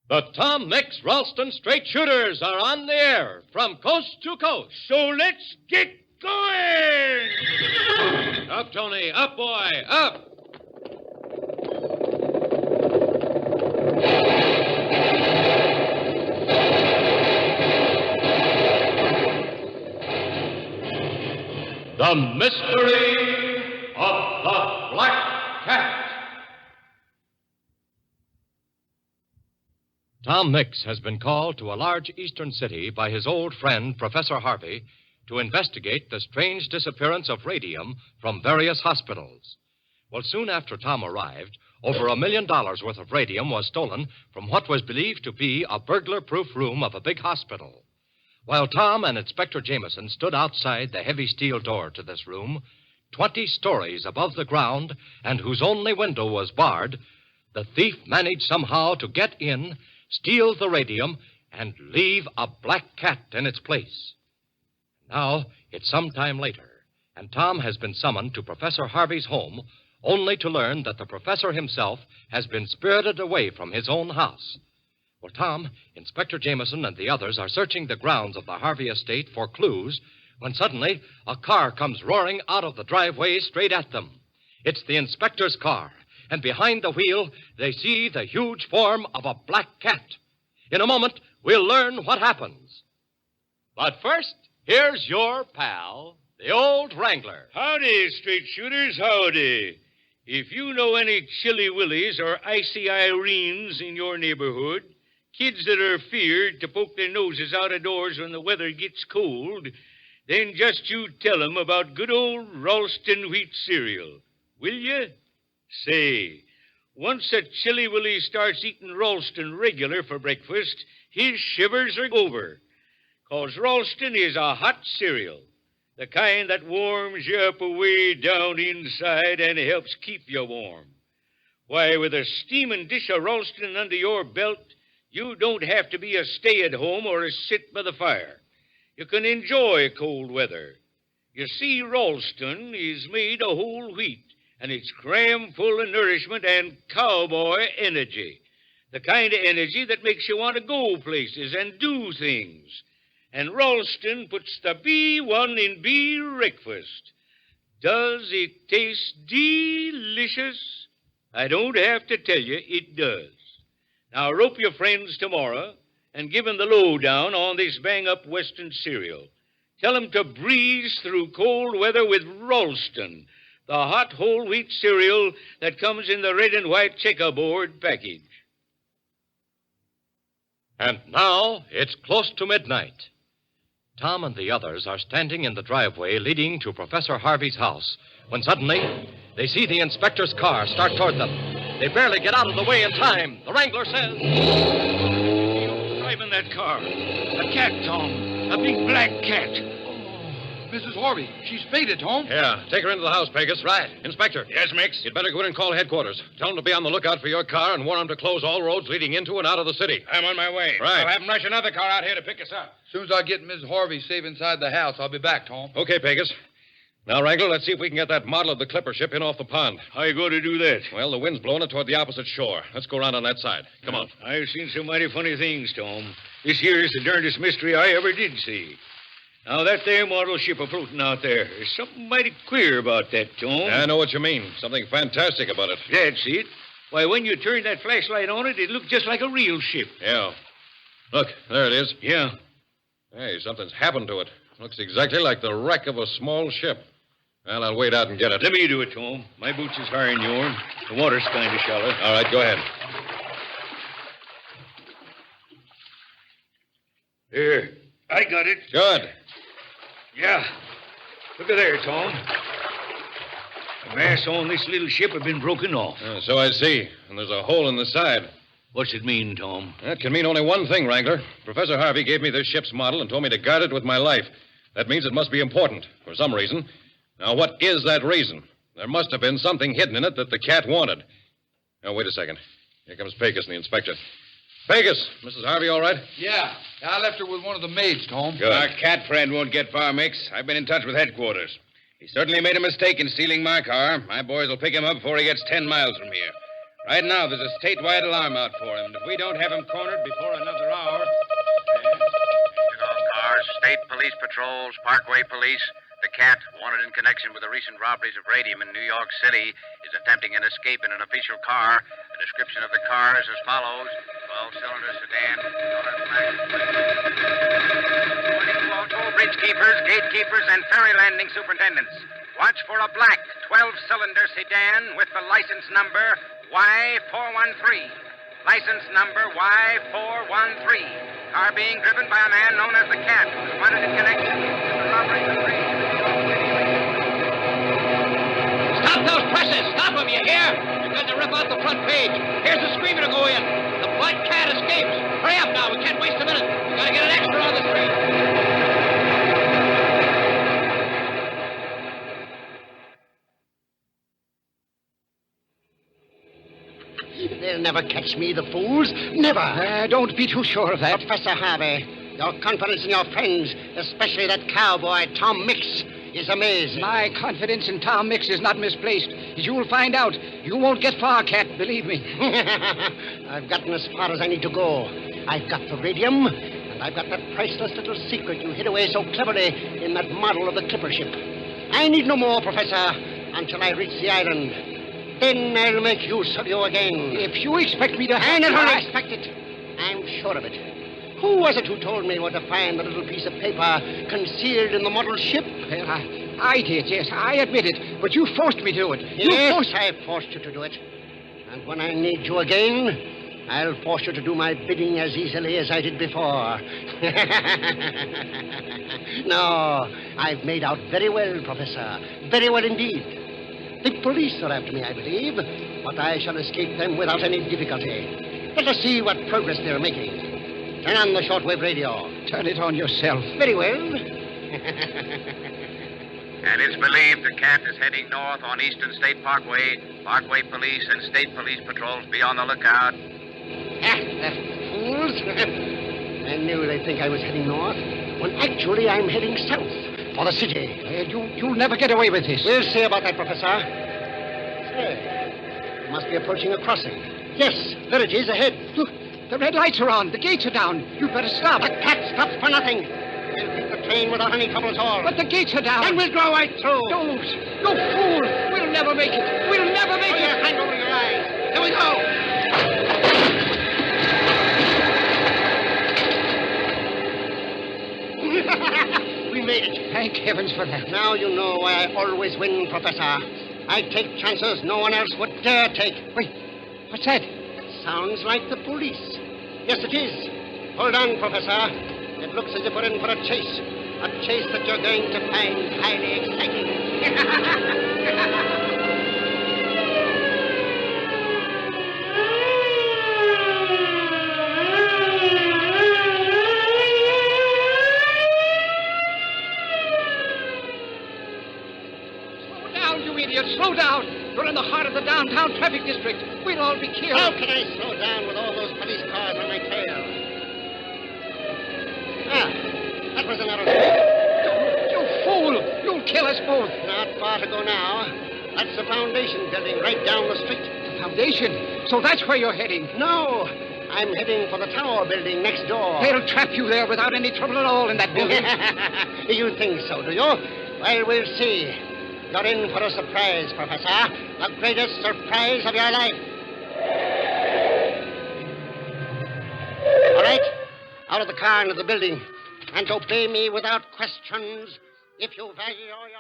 The Tom Mix Ralston Straight Shooters are on the air from coast to coast. So let's get going! Up, Tony. Up, boy. Up. The Mystery of the Black Cat. Tom Mix has been called to a large eastern city by his old friend, Professor Harvey, to investigate the strange disappearance of radium from various hospitals. Well, soon after Tom arrived, over $1 million worth of radium was stolen from what was believed to be a burglar-proof room of a big hospital. While Tom and Inspector Jameson stood outside the heavy steel door to this room, 20 stories above the ground, and whose only window was barred, the thief managed somehow to get in, steal the radium, and leave a black cat in its place. Now, it's some time later, and Tom has been summoned to Professor Harvey's home, only to learn that the professor himself has been spirited away from his own house. Well, Tom, Inspector Jameson, and the others are searching the grounds of the Harvey estate for clues when suddenly a car comes roaring out of the driveway straight at them. It's the inspector's car, and behind the wheel they see the huge form of a black cat. In a moment, we'll learn what happens. But first, here's your pal, the old Wrangler. Howdy, straight shooters, howdy. If you know any Chilly Willies or Icy Irenes in your neighborhood, kids that are feared to poke their noses out of doors when the weather gets cold, then just you tell 'em about good old Ralston wheat cereal. Will you? Say, once a Chilly Willie starts eating Ralston regular for breakfast, his shivers are over. 'Cause Ralston is a hot cereal, the kind that warms you up away down inside and helps keep you warm. Why, with a steaming dish of Ralston under your belt, you don't have to be a stay-at-home or a sit by the fire. You can enjoy cold weather. You see, Ralston is made of whole wheat, and it's cram full of nourishment and cowboy energy. The kind of energy that makes you want to go places and do things. And Ralston puts the B1 in breakfast. Does it taste delicious? I don't have to tell you it does. Now, rope your friends tomorrow and give 'em the lowdown on this bang-up Western cereal. Tell 'em to breeze through cold weather with Ralston, the hot whole wheat cereal that comes in the red and white checkerboard package. And now it's close to midnight. Tom and the others are standing in the driveway leading to Professor Harvey's house when suddenly they see the inspector's car start toward them. They barely get out of the way in time. The Wrangler says, "Who's driving that car? A cat, Tom. A big black cat." Mrs. Harvey, she's faded, Tom. Yeah, take her into the house, Pegasus. Right. Inspector. Yes, Mix? You'd better go in and call headquarters. Tell them to be on the lookout for your car and warn them to close all roads leading into and out of the city. I'm on my way. Right. I'll have them rush another car out here to pick us up. As soon as I get Mrs. Harvey safe inside the house, I'll be back, Tom. Okay, Pegasus. Now, Wrangler, let's see if we can get that model of the clipper ship in off the pond. How you going to do that? Well, the wind's blowing it toward the opposite shore. Let's go around on that side. Come on. I've seen some mighty funny things, Tom. This here's the darndest mystery I ever did see. Now, that there model ship a-floating out there's something mighty queer about that, Tom. I know what you mean. Something fantastic about it. That's it. Why, when you turned that flashlight on it looked just like a real ship. Yeah. Look, there it is. Yeah. Hey, something's happened to it. Looks exactly like the wreck of a small ship. Well, I'll wait out and get it. Let me do it, Tom. My boots is higher than yours. The water's kind of shallow. All right, go ahead. Here. I got it. Good. Yeah. Look at there, Tom. The masts on this little ship have been broken off. So I see. And there's a hole in the side. What's it mean, Tom? That can mean only one thing, Wrangler. Professor Harvey gave me this ship's model and told me to guard it with my life. That means it must be important, for some reason. Now, what is that reason? There must have been something hidden in it that the cat wanted. Now, wait a second. Here comes Pegasus and the inspector. Pegasus, Mrs. Harvey all right? Yeah. I left her with one of the maids, Tom. Good. Our cat friend won't get far, Mix. I've been in touch with headquarters. He certainly made a mistake in stealing my car. My boys will pick him up before he gets 10 miles from here. Right now, there's a statewide alarm out for him. If we don't have him cornered before another hour... Cars, state police patrols, Parkway police. The cat, wanted in connection with the recent robberies of radium in New York City, is attempting an escape in an official car. The description of the car is as follows. 12-cylinder sedan, colored black. Warning to all toll bridge keepers, gatekeepers, and ferry landing superintendents. Watch for a black 12-cylinder sedan with the license number Y413. License number Y413. Car being driven by a man known as the Cat, who is wanted in connection with the robberies of radium. Stop those presses! Stop them, you hear? You're going to rip out the front page. Here's the screamer to go in. The black cat escapes. Hurry up now. We can't waste a minute. We've got to get an extra on the street. They'll never catch me, the fools. Never. Don't be too sure of that. Professor Harvey, your confidence in your friends, especially that cowboy, Tom Mix, is amazing. My confidence in Tom Mix is not misplaced. As you'll find out, you won't get far, Cat, believe me. I've gotten as far as I need to go. I've got the radium, and I've got that priceless little secret you hid away so cleverly in that model of the clipper ship. I need no more, Professor, until I reach the island. Then I'll make use of you again. If you expect me to... I never expect it. I'm sure of it. Who was it who told me where to find the little piece of paper concealed in the model ship? Well, I did, yes, I admit it. But you forced me to do it. Yes, I forced you to do it. And when I need you again, I'll force you to do my bidding as easily as I did before. No, I've made out very well, Professor. Very well indeed. The police are after me, I believe, but I shall escape them without any difficulty. Let us see what progress they're making. Turn on the shortwave radio. Turn it on yourself. Very well. And it's believed the Cat is heading north on Eastern State Parkway. Parkway police and state police patrols be on the lookout. The fools. I knew they'd think I was heading north, when actually I'm heading south for the city. You'll never get away with this. We'll see about that, Professor. Say, we must be approaching a crossing. Yes, there it is ahead. Look, the red lights are on. The gates are down. You'd better stop. The cat stops for nothing. We'll take the train without any trouble at all. But the gates are down. Then we'll go right through. Don't. You fool. We'll never make it. We'll never make Put it. your hand over your eyes. Here we go. We made it. Thank heavens for that. Now you know why I always win, Professor. I take chances no one else would dare take. Wait, what's that? Sounds like the police. Yes, it is. Hold on, Professor. It looks as if we're in for a chase. A chase that you're going to find highly exciting. Slow down. You're in the heart of the downtown traffic district. We'll all be killed. How can I slow down with all those police cars on my tail? Ah, that was another street. You fool. You'll kill us both. Not far to go now. That's the foundation building right down the street. The foundation? So that's where you're heading? No, I'm heading for the tower building next door. They'll trap you there without any trouble at all in that building. You think so, do you? Well, we'll see. You're in for a surprise, Professor. The greatest surprise of your life. All right. Out of the car into the building. And obey me without questions if you value your life.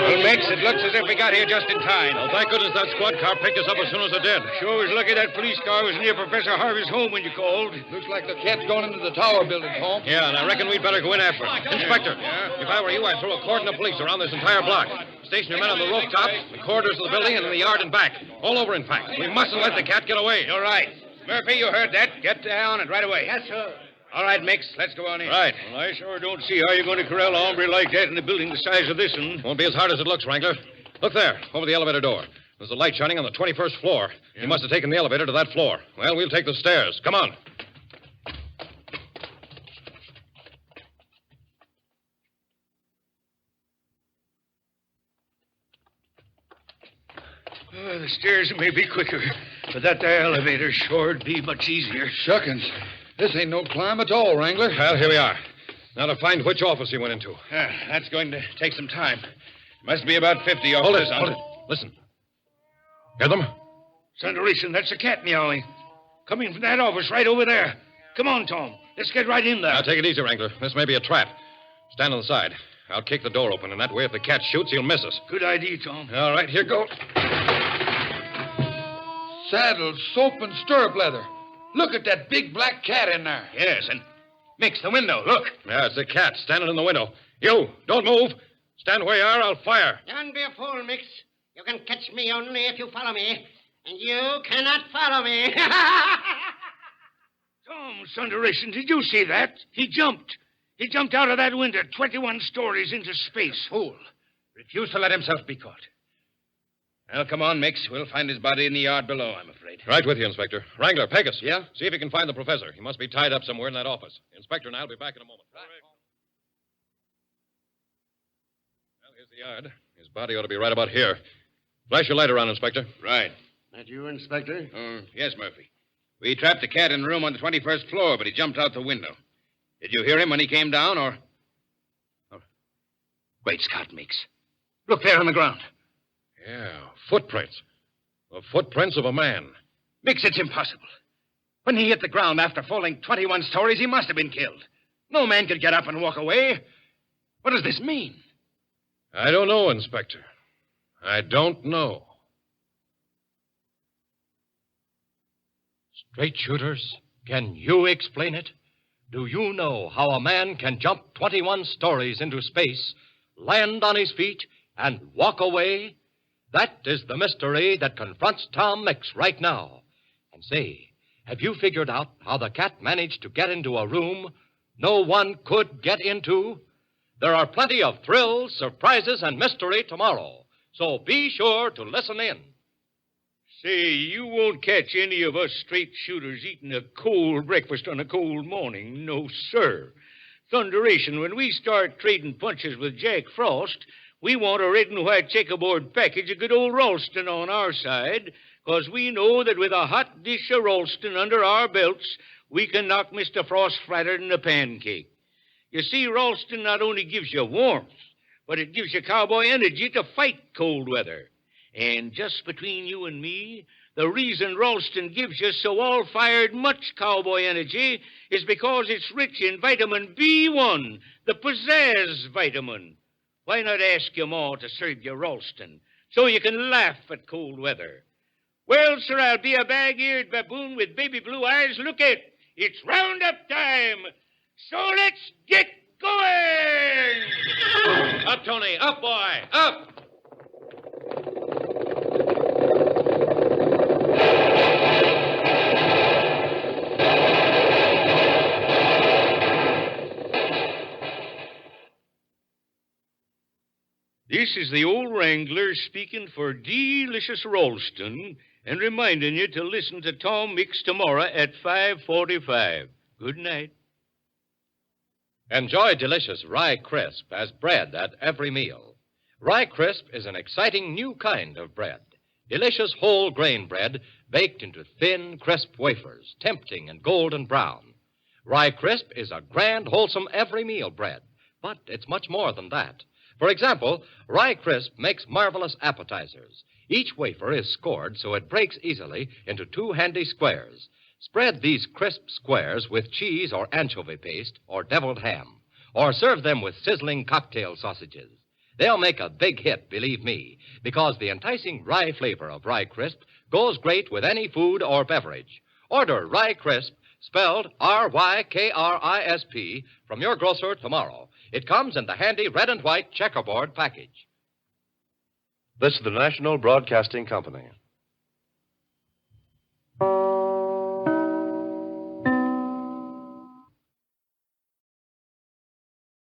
Well, Mix, it looks as if we got here just in time. Well, thank goodness that squad car picked us up as soon as it did. Sure was lucky that police car was near Professor Harvey's home when you called. Looks like the cat's going into the tower building, Holmes. Yeah, and I reckon we'd better go in after it. Inspector, if I were you, I'd throw a cordon of police around this entire block. Station your men on the rooftops, the corridors of the building, and in the yard and back. All over, in fact. We mustn't let the cat get away. You're right. Murphy, you heard that. Get down and right away. Yes, sir. All right, Mix, let's go on in. Right. Well, I sure don't see how you're going to corral a hombre like that in a building the size of this one. Won't be as hard as it looks, Wrangler. Look there, over the elevator door. There's a light shining on the 21st floor. He must have taken the elevator to that floor. Well, we'll take the stairs. Come on. The stairs may be quicker, but that there elevator shore'd be much easier. Shuckins. This ain't no climb at all, Wrangler. Well, here we are. Now to find which office he went into. That's going to take some time. Must be about 50 Hold officers. it. Listen. Hear them? Thunderation, that's a cat meowing. Coming from that office right over there. Come on, Tom. Let's get right in there. Now take it easy, Wrangler. This may be a trap. Stand on the side. I'll kick the door open, and that way if the cat shoots, he'll miss us. Good idea, Tom. All right, here goes. Saddle, soap, and stirrup leather. Look at that big black cat in there. Yes, and Mix, the window. Look. Yeah, it's the cat standing in the window. You, don't move. Stand where you are, I'll fire. Don't be a fool, Mix. You can catch me only if you follow me. And you cannot follow me. Tom, Thunderation, did you see that? He jumped. He jumped out of that window 21 stories into space. Fool. Refused to let himself be caught. Well, come on, Mix. We'll find his body in the yard below, I'm afraid. Right with you, Inspector. Wrangler, Pegasus. Yeah? See if you can find the professor. He must be tied up somewhere in that office. Inspector and I'll be back in a moment. Right. Well, here's the yard. His body ought to be right about here. Flash your light around, Inspector. Right. That you, Inspector? Yes, Murphy. We trapped the cat in a room on the 21st floor, but he jumped out the window. Did you hear him when he came down, or... Oh. Great Scott, Mix. Look there on the ground. Yeah, footprints. The footprints of a man. Mix, it's impossible. When he hit the ground after falling 21 stories, he must have been killed. No man could get up and walk away. What does this mean? I don't know, Inspector. I don't know. Straight shooters, can you explain it? Do you know how a man can jump 21 stories into space, land on his feet, and walk away? That is the mystery that confronts Tom Mix right now. And say, have you figured out how the cat managed to get into a room no one could get into? There are plenty of thrills, surprises, and mystery tomorrow, so be sure to listen in. Say, you won't catch any of us straight shooters eating a cold breakfast on a cold morning. No, sir. Thunderation, when we start trading punches with Jack Frost, we want a red and white checkerboard package of good old Ralston on our side, 'cause we know that with a hot dish of Ralston under our belts, we can knock Mr. Frost flatter than a pancake. You see, Ralston not only gives you warmth, but it gives you cowboy energy to fight cold weather. And just between you and me, the reason Ralston gives you so all-fired much cowboy energy is because it's rich in vitamin B1, the pizzazz vitamin. Why not ask your ma to serve you Ralston so you can laugh at cold weather? Well, sir, I'll be a bag-eared baboon with baby blue eyes. Look it. It's roundup time. So let's get going. Up, Tony. Up, boy. Up. This is the old Wrangler speaking for delicious Ralston and reminding you to listen to Tom Mix tomorrow at 5:45. Good night. Enjoy delicious rye crisp as bread at every meal. Rye crisp is an exciting new kind of bread. Delicious whole grain bread baked into thin, crisp wafers, tempting and golden brown. Rye crisp is a grand, wholesome every meal bread, but it's much more than that. For example, rye crisp makes marvelous appetizers. Each wafer is scored so it breaks easily into two handy squares. Spread these crisp squares with cheese or anchovy paste or deviled ham, or serve them with sizzling cocktail sausages. They'll make a big hit, believe me, because the enticing rye flavor of rye crisp goes great with any food or beverage. Order rye crisp, spelled R-Y-K-R-I-S-P, from your grocer tomorrow. It comes in the handy red and white checkerboard package. This is the National Broadcasting Company.